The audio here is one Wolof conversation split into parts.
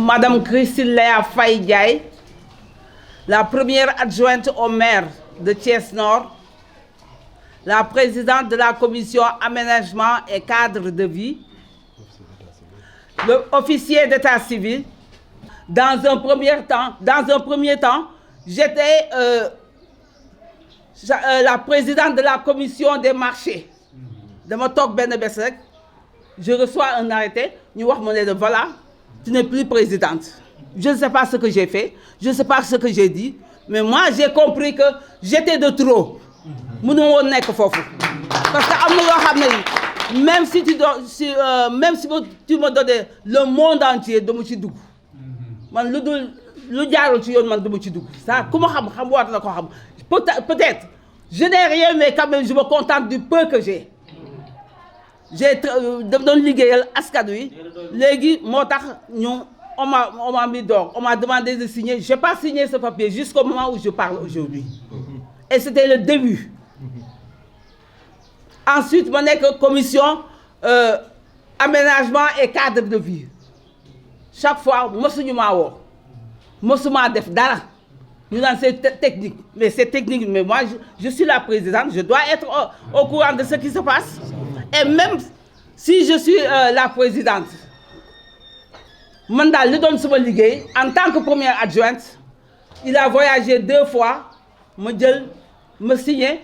Madame Christine Léa Faye, la première adjointe au maire de Thiès-Nord, la présidente de la commission aménagement et cadre de vie, le officier d'état civil. Dans un premier temps, j'étais la présidente de la commission des marchés. De mon toc Ben Bessek, je reçois un arrêté, nous disons voilà, tu n'es plus présidente. Je ne sais pas ce que j'ai fait, je ne sais pas ce que j'ai dit, mais moi j'ai compris que j'étais de trop. Parce que même si tu me donnais le monde entier de Mouchidougou, peut-être, je n'ai rien, mais quand même je me contente du peu que j'ai. J'ai on m'a mis d'or, on m'a demandé de signer. Je n'ai pas signé ce papier jusqu'au moment où je parle aujourd'hui. Et c'était le début. Ensuite, mon commission aménagement et cadre de vie. Chaque fois, je def dara. Nous dans cette technique. Mais c'est technique, mais moi, je suis la présidente, je dois être au courant de ce qui se passe. Et même si je suis la présidente, en tant que première adjointe, il a voyagé 2 fois, me signé,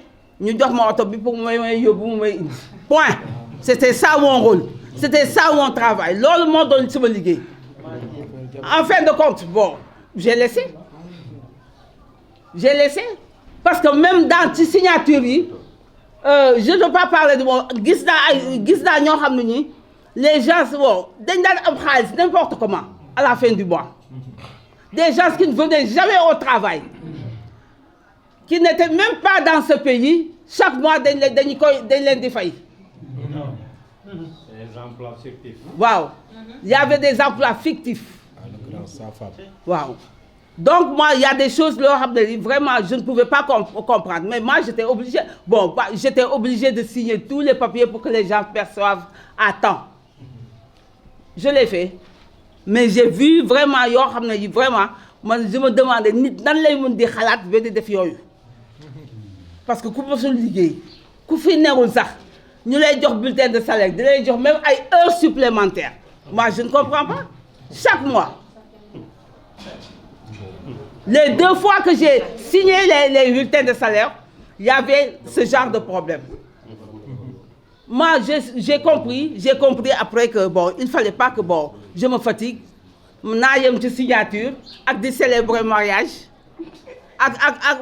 point. C'était ça mon rôle, c'était ça mon travail. L'autre monde donne ce me En fin de compte, bon, j'ai laissé. Parce que même dans tes signatures, je ne veux pas parler de moi. Les gens, n'importe comment, à la fin du mois. Des gens qui ne venaient jamais au travail, qui n'étaient même pas dans ce pays, chaque mois, des faillites. Des emplois fictifs. Waouh! Il y avait des emplois fictifs. Waouh! Donc, moi, il y a des choses, vraiment, je ne pouvais pas comprendre. Mais moi, j'étais obligée, de signer tous les papiers pour que les gens perçoivent à temps. Je l'ai fait. Mais j'ai vu vraiment, vraiment, moi, je me demandais, parce que quand je ligue, quand je nous avons bulletin de salaire, même à heures supplémentaires. Moi, je ne comprends pas. Chaque mois. Les 2 fois que j'ai signé les bulletins de salaire, il y avait ce genre de problème. Moi, j'ai compris après que, bon, il ne fallait pas que, bon, je me fatigue. Je n'ai une signature, avec des célèbres mariages,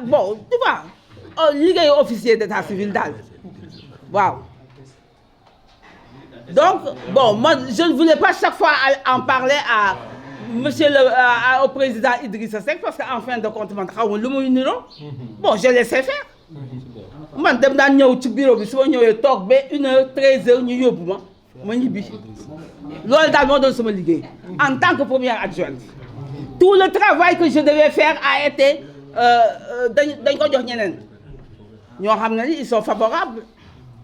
bon, tu vois, ligue officier d'état civil d'Al. Waouh. Donc, bon, moi, je ne voulais pas chaque fois en parler au président Idrissa Seck parce qu'en fin de compte, bon, je laissais faire. Moi, je suis venu au bureau, je suis venu 1h, 13h, en tant que première adjointe. Tout le travail que je devais faire a été... Ils sont favorables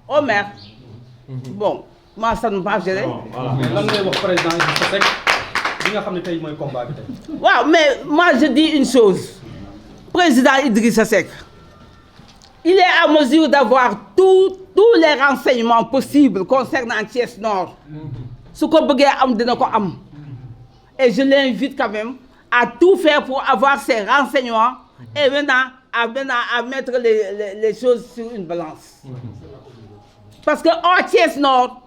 au maire. Bon, moi, ça ne m'a pas gêné. Wow, mais moi, je dis une chose. Président Idrissa Seck, il est à mesure d'avoir tous les renseignements possibles concernant Thiès Nord. Et je l'invite quand même à tout faire pour avoir ces renseignements et maintenant à mettre les choses sur une balance. Parce que en Thiès Nord,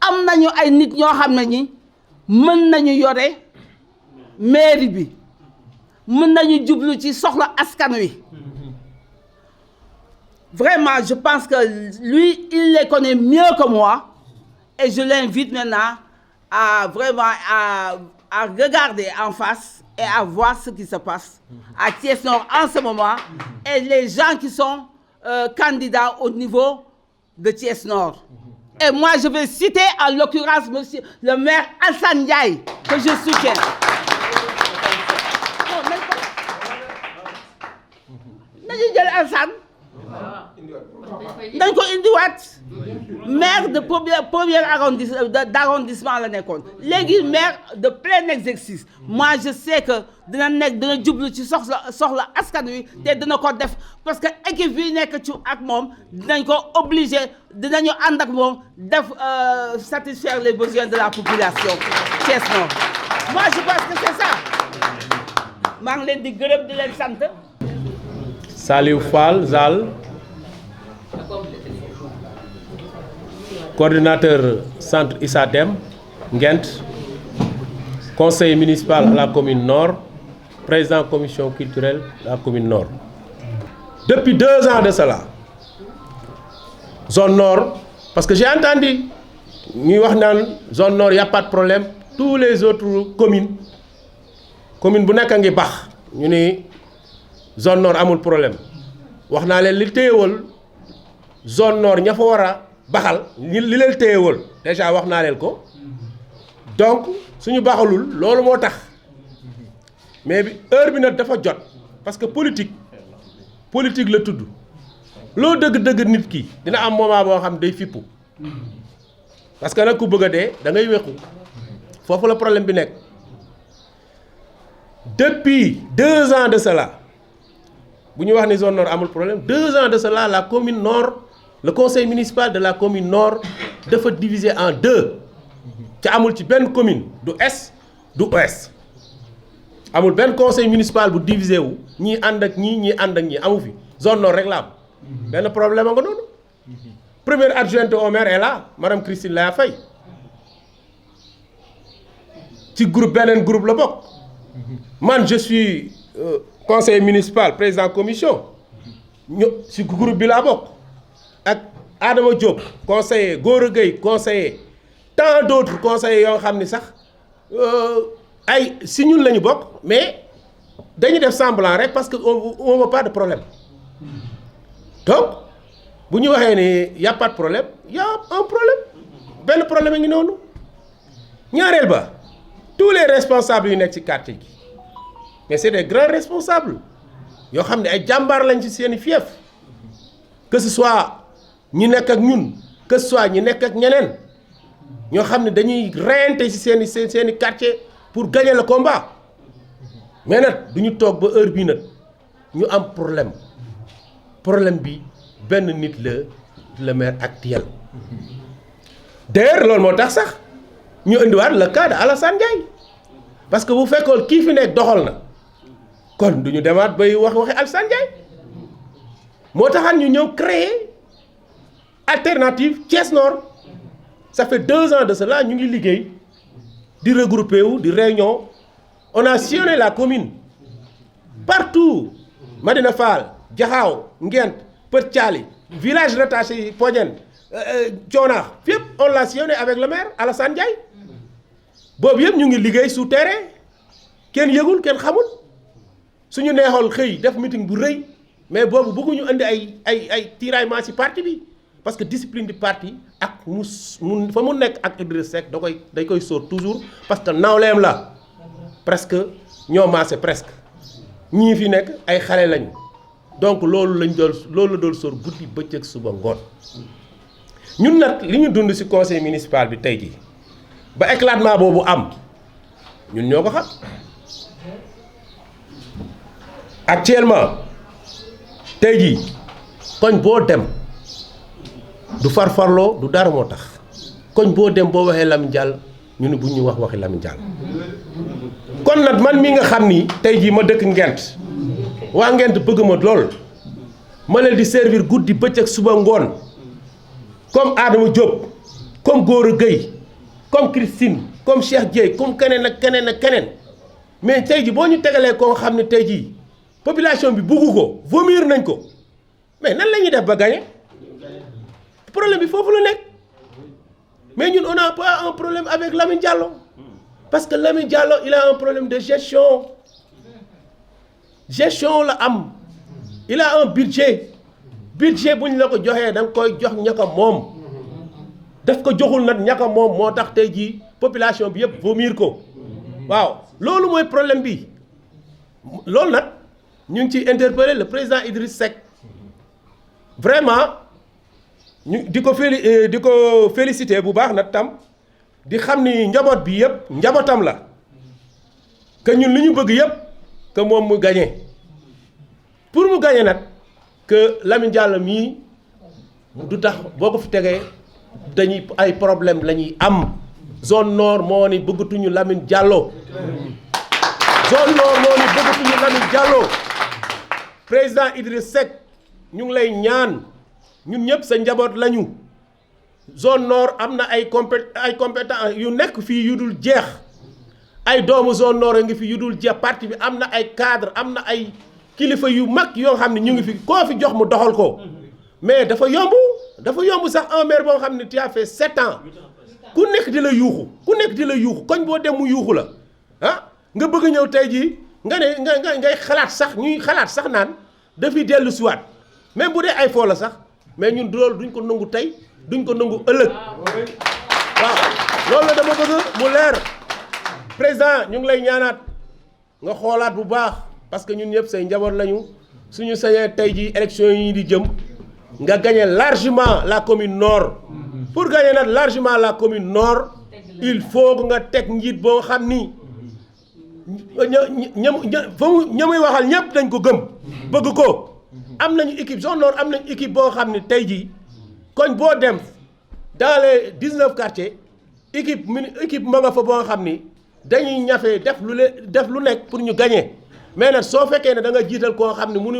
il y a des gens qui ont mairie bi mën nañu djublu ci soxla askan wi. Vraiment, je pense que lui, il les connaît mieux que moi et je l'invite maintenant à vraiment à regarder en face et à voir ce qui se passe à Thiès Nord en ce moment et les gens qui sont candidats au niveau de Thiès Nord. Et moi, je vais citer en l'occurrence monsieur le maire Alassane Ndiaye que je soutiens. dañ ko indiwaat maire de premier d'arrondissement la nekkoon léegi maire de plein exercice moi je sais que dina jublu ci soxla askan wi te dina ko def parce que équipe bi nekk ci ak moom dinañ ko obligé dinañu ànd ak moom def satisfaire les besoins de la population Thiès Nord. Moi je pense que c'est ça maa ngi leen di gërëm di leen sant. Saliou Fall Zal, coordinateur centre Issa Dème Nguent, conseiller municipal à la commune Nord, président commission culturelle de la commune Nord. Depuis 2 ans de cela, zone Nord, parce que j'ai entendu ñuy wax naan zone Nord y a pas de problème, tous les autres communes bu nekk a ngi bax ñu ni zone Nord amul problème wax naa leen li téyewal zone Nord ña fa war a baxal li leen téyewal déjà wax naa leen ko donc suñu baxalul loolu moo tax mais bi heure bi nag dafa jot parce que politique la tudd loo dëgg nit ki dina am moment boo xam day fippu parce que nag ku bëgg a dee da ngay wéqu foofu la problème bi nekk depuis 2 ans de cela bu ñu wax ni zone Nord amul problème 2 ans de cela la commune Nord le conseil municipal de la commune Nord dafa diviser en 2 ca amul ci benn commune du est du ouest amul benn conseil municipal bu divisé wu ñii ànd ak ñii ànd ak ñii amu fi zone Nord rek la am benn problème a nga noonu première adjointe au maire est là madame Christine Laya Faye ci beneen groupe la bokk man je suis conseiller municipal président commission ci groupe bi laa bokk ak Adama Diop conseiller Gora Gueye conseiller tant d'autres conseillers yoo xam ni sax ay si ñun la ñu bokk mais dañuy def semblant rek parce que on veut pas de problème donc bu ñu waxee ni y a pas de problème y a un problème benn problème a ngi noonu ñaareel ba tous les responsables yu nekk ci quartier gi mais c'est des grands responsables yoo xam ne ay jàmbaar lañ ci seeni fief que ce soit ñi nekk ak ñun que ce soit ñi nekk ak ñeneen ñoo xam ne dañuy reyante ci seeni quartier pour gagner le combat mais nag du ñu toog ba heure bii nag ñu am problème bi benn nit le maire actuel d'ailleurs loolu moo tax sax ñu indiwaat le cas de Alassane Ndiaye parce que bu fekkoon kii fi nekk doxal na kon du ñu demaat bay waxi Alassane Ndiaye moo taxan ñu ñëw créer alternative Thiès Nord ça fait 2 ans de cela ñu ngi liggéey di regrouper wu di réunion on a sillonné la commune partout Madina Fall Diakhao Nguent Petit Thialy village rattaché yi Poñen Thionax fépp on l'a sillonné avec le maire Alassane Ndiaye boobu yëpp ñu ngi liggéey sous terrain kenn yëgul kenn xamul suñu neexoon xëy def meeting bu rëy mais boobu bëgguñu indi ay tiraillement ci parti bi parce que discipline du parti ak mu fa mu nekk ak Idriss Seck day koy sóor toujours parce que nawleem la presque ñoo maase presque ñii fi nekk ay xale lañu donc loolu la doon sóor guddi bëccëg suba ngoon ñun nag li ñu dund ci conseil municipal bi tey jii ba éclatement boobu am ñun ñoo ko xam actuellement tey jii koñ boo dem du farfarloo du dara moo tax koñ boo dem boo waxee Lamine Diallo ñu ne bu ñu wax waxi Lamine Diallo kon nag man mi nga xam ni tey jii ma dëkk Nguent waa Nguent bëgg ma lool ma leen di servir guddi bëccëg suba ngoon comme Adama Diop comme Gora Gueye comme Christine comme Cheikh Dieye comme keneen ak keneen mais tey jii boo ñu tegalee koo xam ne tey jii population bi buggu ko vomir nañ ko mais nan la ñuy def ba gagner problème bi foofu la nekk mais ñun on n'a pas un problème avec Lamine Diallo parce que Lamine Diallo il a un problème de gestion la am il a un budget bu ñu la ko joxee da nga koy jox ñaka moom daf ko joxul nag ñaka moom moo tax tey jii population bi yëpp vomir ko waaw loolu mooy problème bi loolu nag ñu ngi ciy interpeller le président Idriss Seck vraiment ñu di ko féliciter bu baax nag tam di xam ni njaboot bi yëpp njabootam la que ñun li ñu bëgg yëpp que moom mu gagné pour mu gagné nag que Lamine Diallo mii du tax boo ko fi tegee dañuy ay problème la ñuy am zone nord moo ni bëggatuñu Lamine Diallo zone nord moo ni bëggatuñu Lamine Diallo président Idriss Seck ñu ngi lay ñaan ñun ñëpp sa njaboot lañu zone nord am na ay compétence yu nekk fii yu dul jeex ay doomu zone nord a ngi fi yu dul jeex parti bi am na ay cadre am na ay kilifa yu mag yoo xam ne ñu ngi fi koo fi jox mu doxal ko mais dafa yomb sax un maire boo xam ne tu as fait 7 ans ku nekk di la yuuxu koñ boo dem mu yuuxu la ah nga bëgg ñëw tey jii nga ne ngay xalaat sax ñuy xalaat sax naan dafiy dellu siwaat même bu dee ay foo la sax mais ñun loolu duñ ko nangu tey duñ ko nangu ëllëg waaw loolu la dama bëgg mu leer président ñu ngi lay ñaanaat nga xoolaat bu baax parce que ñun ñëpp say njaboot lañu suñu sañee tey jii élection yi di jëm nga gagné largement la commune nord pour gagner nag largement la commune nord il faut que nga teg njiit boo xam ni ña muy waxal ñëpp dañ ko gëm bëgg ko am nañu équipe zone nord am nañu équipe boo xam ni tey jii koñ boo dem dans les 19 quartiers équipe ma nga fa boo xam ni dañuy ñafe def lu nekk pour ñu gagner mais nag soo fekkee ne da nga jiital koo xam ne mënu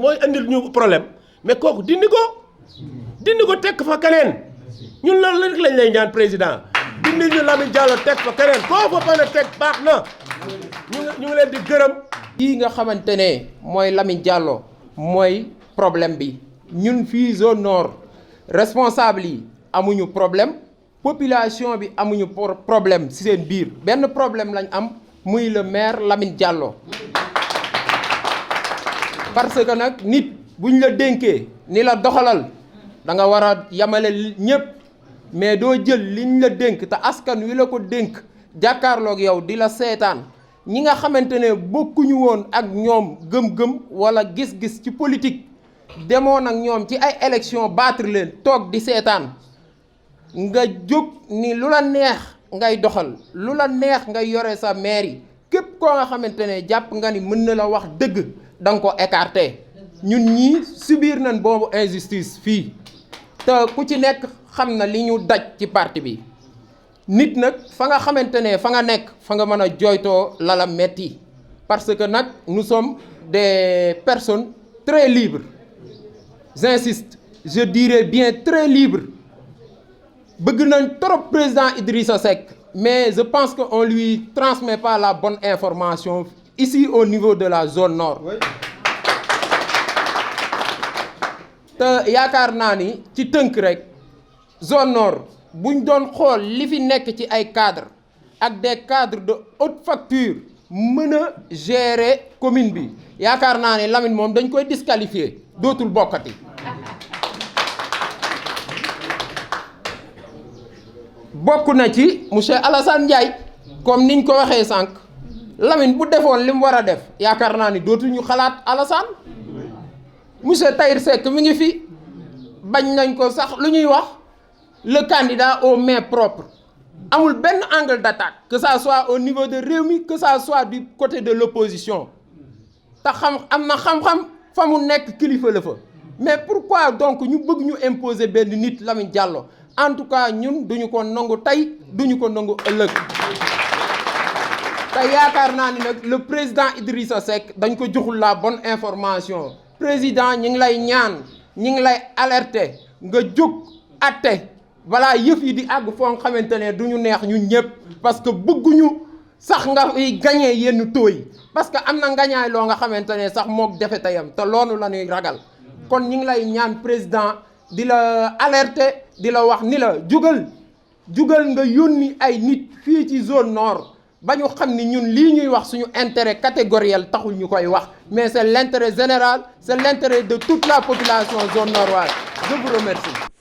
mooy indil ñu problème mais kooku dindi ko teg fa keneen ñun loolu rek lañ lay ñaan président dindi ñu Lamine Diallo teg fa keneen koo fa mën a teg baax na ñu ngi leen di gërëm. kii nga xamante ne mooy Lamine Diallo mooy problème bi ñun fii zone nord responsable yi amuñu problème population bi amuñu problème ci seen biir benn problème lañ am muy le maire Lamine Diallo parce que nag nit buñ la dénkee ni la doxalal da nga war a yamale ñëpp mais doo jël liñ la dénk te askan wi la ko dénk jàkkaarloog yow di la seetaan ñi nga xamante ne bokkuñu woon ak ñoom gëm-gëm walla gis-gis ci politique demoon ak ñoom ci ay élection battre leen toog di seetaan nga jóg ni lu la neex ngay doxal lu la neex ngay yore sa mairie képp koo nga xamante ne jàpp nga ni mën na la wax dëgg da nga ko écarter ñun ñii subir nañ boobu injustice fii te ku ci nekk xam na li ñu daj ci parti bi nit nag fa nga xamante ne fa nga nekk fa nga mën a jooytoo lala metti parce que nag nous sommes des personnes très libres j'insiste je dirais bien très libres bëgg nañ trop président Idrissa Seck mais je pense que on lui transmet pas la bonne information ici au niveau de la zone nord. Oui. te yaakaar naa ni ci tënk rek zone nord buñ doon xool li fi nekk ci ay cadres ak des cadres de haute facture mën a gérer commune bi yaakaar naa ne Lamine moom dañ koy disqualifier dootul bokkati. bokk na ci monsieur Alassane Ndiaye comme niñ ko waxee sànq Lamine bu defoon li mu war a def yaakaar naa ni dootuñu xalaat Alassane monsieur Tahir Seck mi ngi fi bañ nañ ko sax lu ñuy wax le candidat aux mains propres amul benn angle d'attaque que ça soit au niveau de Rewmi que ça soit du côté de l'opposition te am na xam-xam fa mu nekk kilifa la fa mais pourquoi donc ñu bëgg ñu imposer benn nit Lamine Diallo en tout cas ñun duñu ko nangu tey duñu ko nangu ëllëg te yaakaar naa ni nag le président Idrissa Seck dañ ko joxul la bonne information président ñi ngi lay ñaan ñi ngi lay alerter nga jóg atte balaa yëf yi di àgg foo xamante ne du ñu neex ñun ñëpp parce que bëgguñu sax nga fiy gañee yenn taux yi parce que am na ngañaay loo nga xamante ne sax mook defe tayam te loolu la ñuy ragal kon ñi ngi lay ñaan président di la alerter di la wax ni la jugal nga yónni ay nit fii ci zone nord ba ñu xam ni ñun lii ñuy wax suñu intérêt catégoriel taxul ñu koy wax mais c'est l'intérêt général c'est l'intérêt de toute la population zone nord-ouest je vous remercie